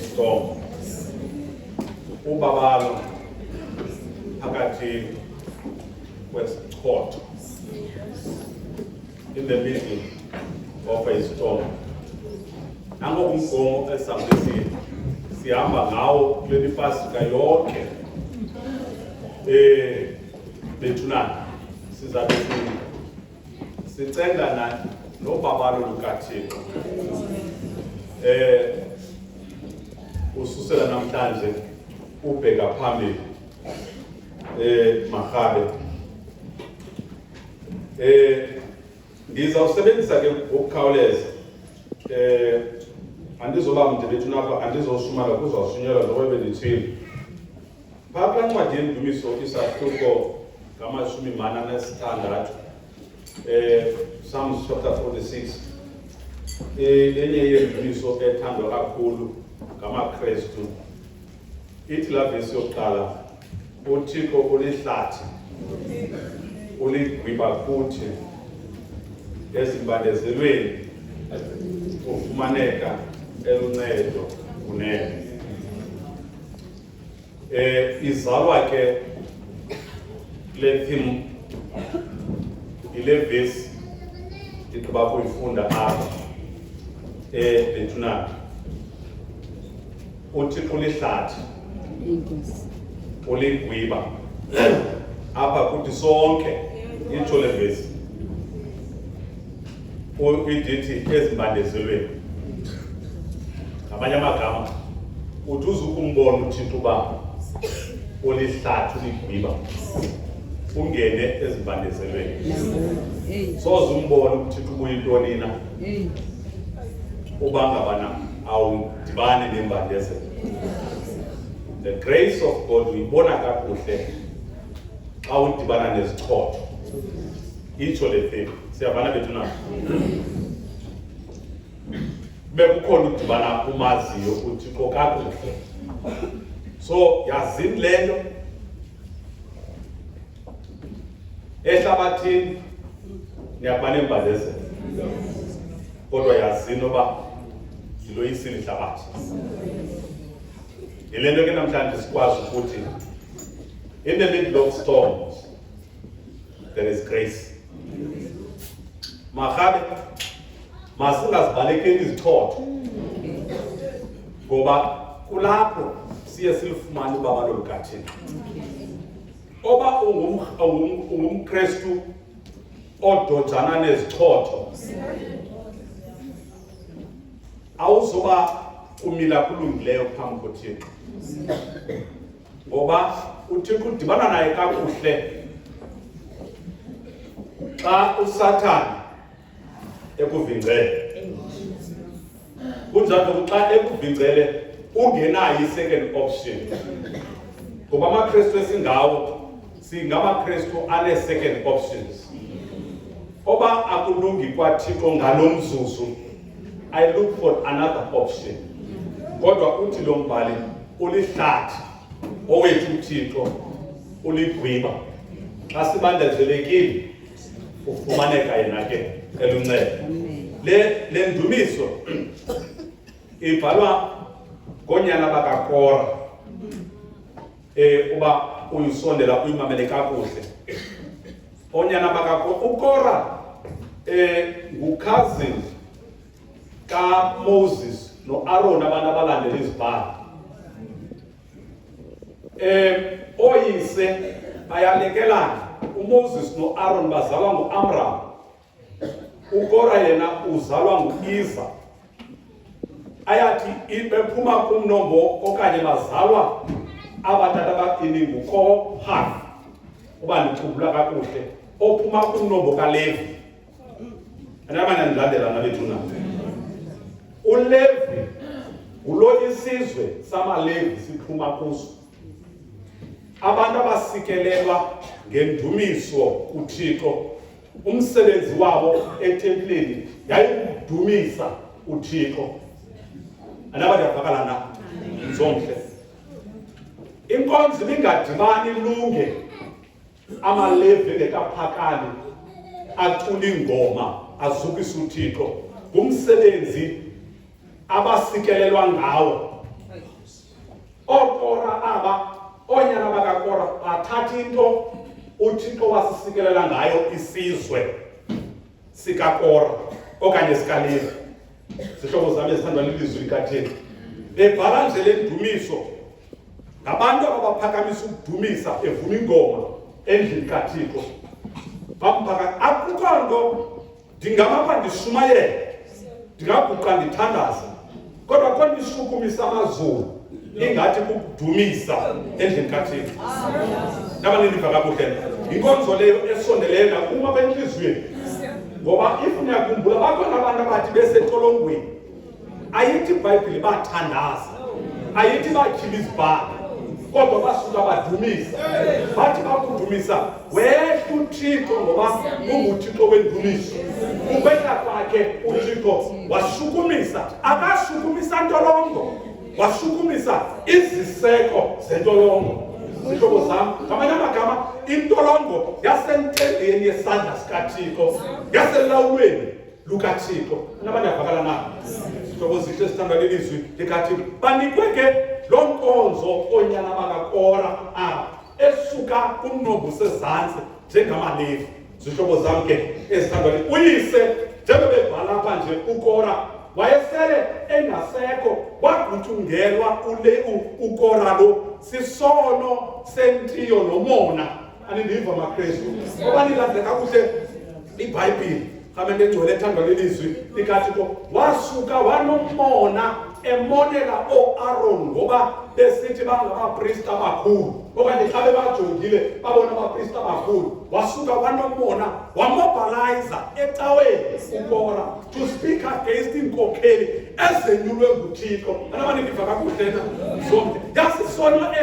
storm ubabalo phakathi kwesichotho in the middle of a storm. Nango umgomo esambesi sihamba ngawo kuleli Pasika yonke bethunana sizabe sicengana nobabalo lukaThixo ususela namhlanje ubheka phambili Mahabe ngizawusebenzisa ke ukukhawuleza andizoba mde bethu napha andizoshumala kuzawushunyelwa noba bendithile phapha ncwadi yendumiso isahluko ngamashumi mane nesithandathu Psalms chapter 46 enye yendumiso ethandwa kakhulu ngamaKristu ithi la vesi yokuqala uThixo ulihlathi uligwiba kuthi ezimbandezelweni ufumaneka eluncedo kunene izalwa ke le theme ile vesi iqhuba kuyifunda apha bethunana uThixo ulihlathi uligwiba apha kuthi sonke itsho le vesi idithi ezimbandezelweni ngamanye amagama uthi uzukumbona uThixo uba ulihlathi uligwiba ungene ezimbandezelweni soze umbone uThixo ubuyintoni na uba ngabana awudibane nembandezelo. The grace of God uyibona kakuhle xa udibana nezichotho itsho le theme siyavana bethu na bekukhona udibana kumaziyo uThixo kakuhle so yazini lento ehlabathini niyabana embandezelo kodwa yazini oba ziloyisile ihlabathi yilento ke namhlanje sikwazi ukuthi in the middle of storms there is grace. Mahabe masingazibalekeli izichotho ngoba kulapho siye silifumane ubabalo lukaThixo. Oba ungumKristu odojana nezichotho awuzoba kumila kulungileyo phambi koThixo ngoba uThixo udibana naye kakuhle xa uSathane ekuvingcele kunjalo xa ekuvingcele ungenayo i-second option ngoba amaKristu esingawo singamaKristu ane-second options oba akulungi kwaThixo ngalomzuzu I look for another option kodwa uthi lo mbhali ulihlathi owethu uThixo uligwiba xa sibandezelekile ufumaneka yena ke eluncedo. Le ndumiso ibhalwa ngonyana bakaKora uba uyisondela uyimamele kakuhle onyana bakaKora uKora ngucousin kaMoses noAaron abantu abalandela izibhalo oyise bayalekelana uMoses noAaron bazalwa nguAmram uKora yena uzalwa nguIza ayathi bephuma kumnombo okanye bazalwa abatata bakini nguKohath uba ndichubula kakuhle ophuma kumnombo kaLevi anamanye ndilandela nabethu na uLevi ngulo isizwe samaLevi siphuma kuso abantu abasikelelwa ngendumiso kuThixo umsebenzi wabo etempileni yayikudumisa uThixo anabanye bavakala na zonke inkonzo ingadibani lunge amaLevi ngekaphakani acula ingoma azukisa uThixo ngumsebenzi abasikelelwa ngawo ookora aba oonyana bakakora bathatha into uThixo wasisikelela ngayo isizwe sikakora okanye sikalevi. Zihlobo zami ezithandwa lilizwi likaThixo, bebhala nje le ndumiso ngabantu abaphakamisa ukudumisa evuma ingoma endlini kaThixo. Bamphaka akukho nto ndingamapha ndishumayele, ndingaguqa ndithandaza, kodwa khona ndishukumisa amazulu ingathi kukudumisa endlini kaThixo. Nabanindiva kakuhle, inkonzo leyo esondeleyo nakuma bentliziyweni. Ngoba if niyakhumbula bakhona abantu abathi besetolongweni, ayithi iBhayibhile bathandaza, ayithi batyhila izibhaka, kodwa basuka badumisa. Bathi bakudumisa wehla uThixo ngoba unguThixo wendumiso. Ukwehla kwakhe uThixo washukumisa, akashukumisa ntolongo, washukumisa iziseko zentolongo. Zihlobo zami, ngamanye amagama intolongo yasentendeni yesandla sikaThixo, yaselawulweni lukaThixo. Nabantu abakala na zihlobo zihle ezithandwa lelizwi likaThixo, banikwe ke lo nkonzo oonyana bakakora esuka kumnombo sezantsi njengamalevi. Zihlobo zami ke ezithandwa uyise njengobebhala apha nje ukora wayesele engasekho, wagutyungelwa ukora lo sisono sentiyo nomona. Anindiva maKristu ngoba nilandle kakuhle iBhayibhile, khamende engcwele ethandwa lelizwi likaThixo, wasuka wanomona emonela ooAron ngoba besithi bangabaprista abakhulu, okanye xa bebajongile babona abaprista abakhulu. Wasuka wanomona wamobiliza ecaweni ukora to speak against iinkokheli ezenyulwe nguThixo. Anabanindiva kakuhle na zonke yasisono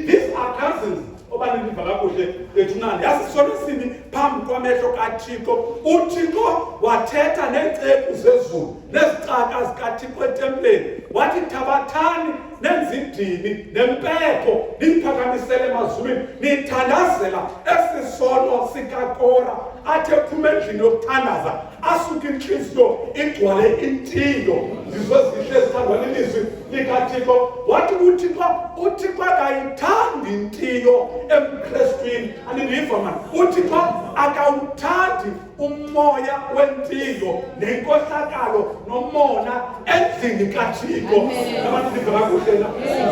these are cousins obanindiva kakuhle bethunani, yasisono sibi phambi kwamehlo kaThixo. uThixo wathetha neentseku zezulu nezicaka zikaThixo etempileni, wathi thabathani nenza idini nempepho niphakamisele emazulwini nithandazela esi sono sikakora. Athi ephuma endlini yokuthandaza asuka intliziyo igcwale intiyo. Zizo zihle ezithandwa lilizwi likaThixo, wathi uThixo akayithandi intiyo emKrestwini. Anindiva mani, uThixo akawuthandi umoya wentiyo nenkohlakalo nomona endlini kaThixo. Abantu ndiva kakuhle na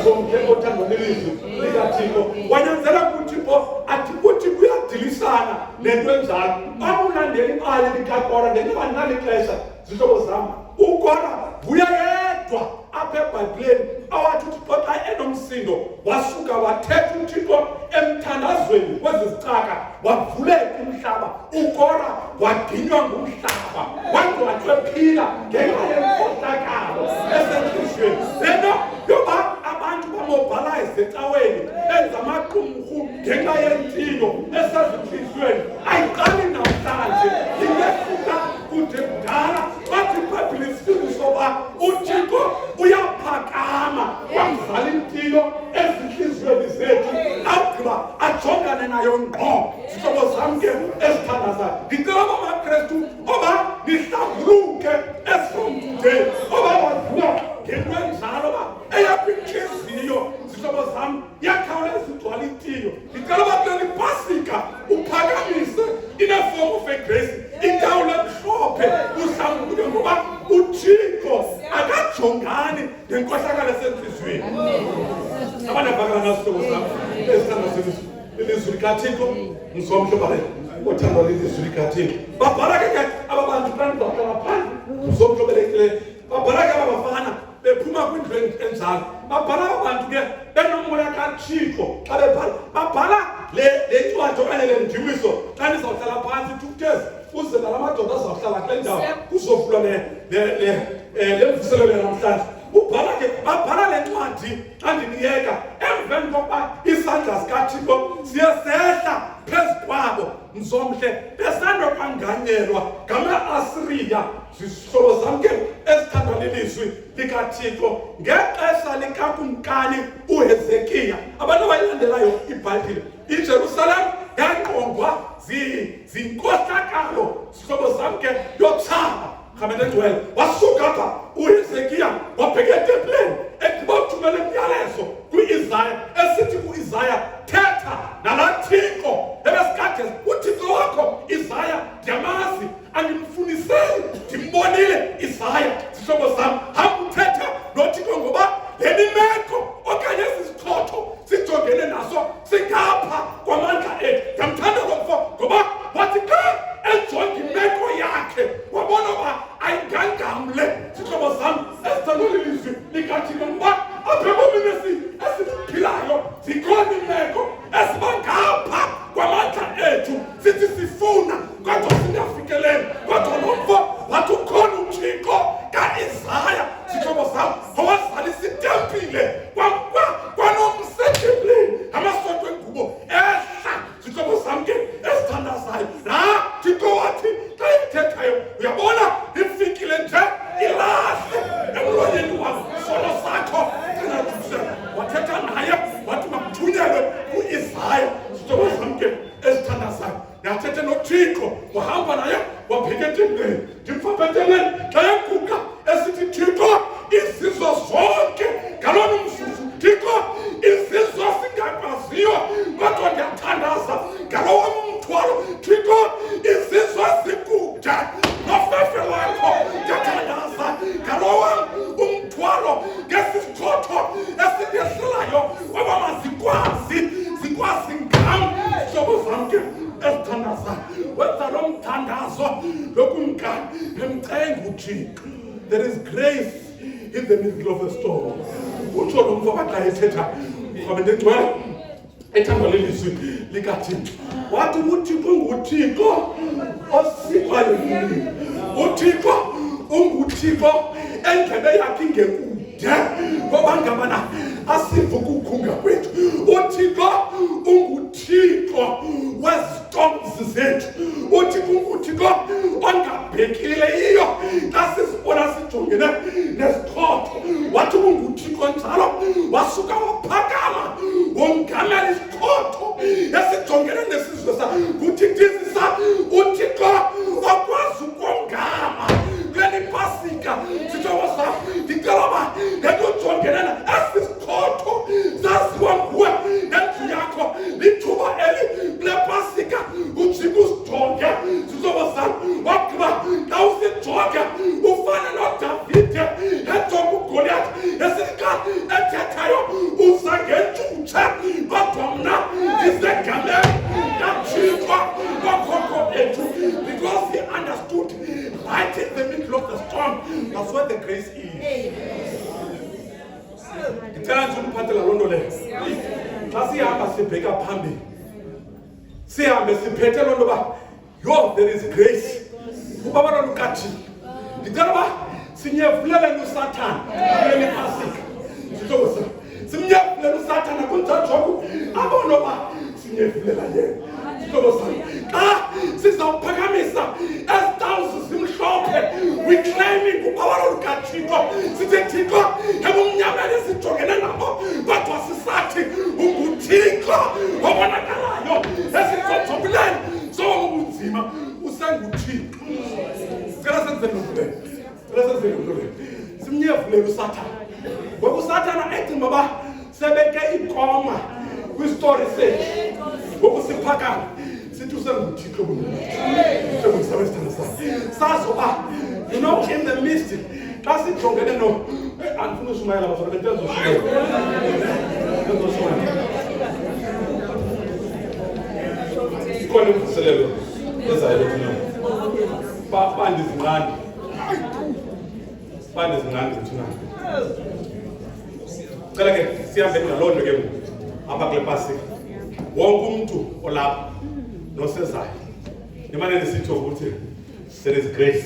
zonke othandwa lilizwi likaThixo, wanyanzela kuThixo athi kuthi kuyadilisana nento enjalo. Abulandela ibali likakora ngenxa nalixesha. Zihlobo zami, ukora buya yedwa apha eBhayibhileni awathi uThixo xa enomsindo wasuka wathetha uThixo emthandazweni kwezizicaka, wavuleka umhlaba. Ukora wadinywa ngumhlaba, wangcwatywa ephila ngenxa yenkohlakalo esentliziyweni. Lento yoba abantu bamobilize ecaweni benza amaqumrhu ngenxa yentiyo esezintliziyweni ayiqali namhlanje, ingesuka kude kudala. Bathi iBhayibhile isifundisa soba uThixo uyaphakama wamzala intiyo ezintliziyweni zethu, agqiba ajongane nayo ngqo. Zihlobo zam ke ezithandazayo, ndicela bamaKristu oba nihlambuluke from today, oba wavula ngento enjalo ba eyapha intliziyo. Zihlobo zam yakhawuleza igcwala intiyo. Ndicela bakule iPasika uphakamise in a form of a grace, intawulo emhlophe uhlambuluke ngoba uThixo akajongani nenkohlakalo esentliziyweni. Abantu abakala nasihlobo zam ezithandwa lilizwi likaThixo, mzomhle bale othandwa lilizwi likaThixo, babhala ke aba bantu xa ndizawuhlala phandle mzomhle obelekileyo, babhala ke aba bafana bephuma kwindlu enjalo. Babhala aba bantu ke benomoya kaThixo xa bebhala. Babhala le ncwadi okanye le ndumiso xa ndizawuhlala phantsi tukutezi uze nala madoda azawuhlala kule ndawo kuzovulwa le mvuselelo namhlanje. Babhala le ncwadi xa ndiniyeka emveni kokuba isandla sikaThixo siye sehla phezu kwabo mzomhle besandokwanganyelwa ngama-Asiriya. Zihlobo zam ke ezithandwa lilizwi likaThixo, ngexesha likakumkani uHezekiya, abantu abayilandelayo iBhayibhile, iJerusalem yangqongwa zinkohlakalo. Zihlobo zam ke yotshaba khamene ngcwele. Wasuka apha uHezekiya wabheka etempileni egqiba uthumela likathi ngoba apha komini esiphilayo zikhona imeko esibangapha kwamandla ethu sithi sifuna kodwa singafikeleli kodwa nomfo wathi ukhona uThixo ka-Isaya sihlobo sam owazalisa itempile kwanomsedibuleni amasonto engubo ehla sihlobo sam ke esithandazayo Thixo wathi xa imthethayo uyabona ifikile nje ilahle emlonyeni wam sono sakho wathetha naye wathi makuthunyelwe ku-Isaya sihlobo sam ke esithandazayo yathethe noThixo wahamba naye wabheka etempileni ndimfapheteleni xa yaguqa esithi Thixo izizwe zonke ngalona mzuzu Thixo izizwe singakwaziyo kodwa ndiyathandaza ngalowa mthwalo Thixo izizwe zikude nofefe lakho ndiyathandaza ngalowa umthwalo ngesisichotho esingehlelayo waba mazikwazi ngam hlobo zam ke esithandazayo wenza lo mthandazo lokumkani emcenga uThixo. There is grace in the middle of a storm. Utsho lo mfo xa ethetha ngoba ndingcwele ethanda lelizwi likaThixo wathi uThixo nguThixo osikwayo yini uThixo unguThixo endlebe yakhe ingekude ngoba ngabana asive ukukhunga kwethu uThixo unguThixo wezistorms zethu uThixo unguThixo ongabhekile iyo xa sizibona sijongene nesichotho wathi unguThixo njalo wasuka waphakama wongamela isichotho esijongene nesizwe kuthithizisa uThixo wakwazi ukongama kule Pasika sithokoza ndicela uba lento ujongene esisichotho zaziwa nguwe nendlu yakho lithuba eli kule Pasika uJika usijonge sithokoza wagqiba xa usijonge ufane noDavide ejonga uGoliath esika ethethayo uza ngentutshe kodwa mna ndisegameni kaThixo kokhokho ethu because he understood right in the middle of the storm. That's where the grace is. Ngicela nje umphathela loo nto leyo. Xa sihamba sibheka phambili sihambe siphethe loo nto uba yo there is grace ubabalo lukaThixo. Ngicela uba sinyevuleleni uSathane kule Pasika sithokoza simnyevulele uSathane kunjalo abone uba sinyevulela yena sithokoza xa sizawuphakamisa esitawuzi simhlophe we claiming ubabalo lukaThixo sithi Thixo ebumnyameni sijongene nabo kodwa sisathi unguThixo obonakalayo esizojobuleni sobunzima usenguThixo. Sicela senze lo le simnyevulele uSathane ngoba uSathane ecinga uba sebeke ikoma kwistori sethu ngoku siphakama sithi usenguThixo sazoba you know in the midst xa sijongene no andifuna ushumayela bazona bentezoshumayela ikhona imvuselelo ezayo thina bandizinqandi thina cela ke sihambe ngaloo nto ke apha kule Pasika wonke umntu olapha nosezayo imane nisitsho ukuthi there is grace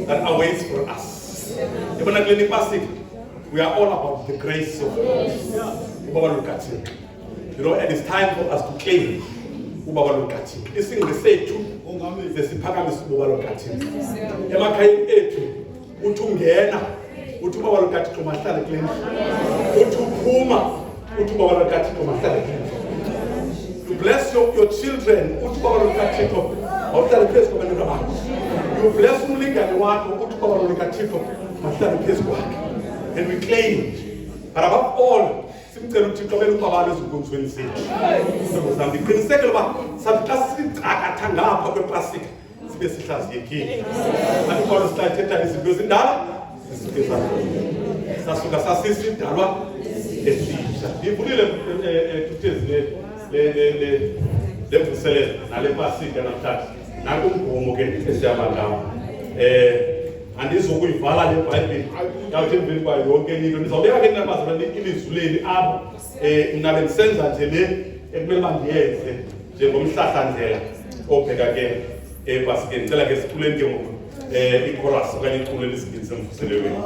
that awaits for us. Ibona kule Pasika we are all about the grace of Ubaba lukaThixo. You know, and it's time for us to claim Ubaba lukaThixo. Isingwe sethu sesiphakamisa Ubaba lukaThixo. Emakhayeni ethu uthi ungena uthi Ubaba lukaThixo mahlale kule ndlu. Uthi uphuma uthi Ubaba lukaThixo mahlale kule ndlu. You bless your children uthi Ubaba lukaThixo awuhlale phezu kwabantwana bakho. You bless umlingane wakho uthi Ubaba lukaThixo mahlale phezu kwakhe. And we claim, but above all, simcela uThixo bele ubabalo ezinkonzweni zethu. Sizambi qiniseke loba sathi xa sitrakatha ngapha kwePasika sibe sihlaziyekile. Kanti Paul sithatha izinto ezindala sisifeza. Sasuka sasisidalwa esisha. Ngivulile tuthezi le mvuselelo nale Pasika namhlanje. Naku umgomo ke esiyama ngawo. andizokuyivala le Bible yawuthi emveni kwayo yonke into ndizawubeka ke nabazalwane ilizwi leli apha mna bendisenza nje le ekumele uba ndiyenze njengomhlahlandlela obheka ke basi ke ndicela ke siculeni ke ngoku ichorus okanye iculo lesibini semvuselelweni.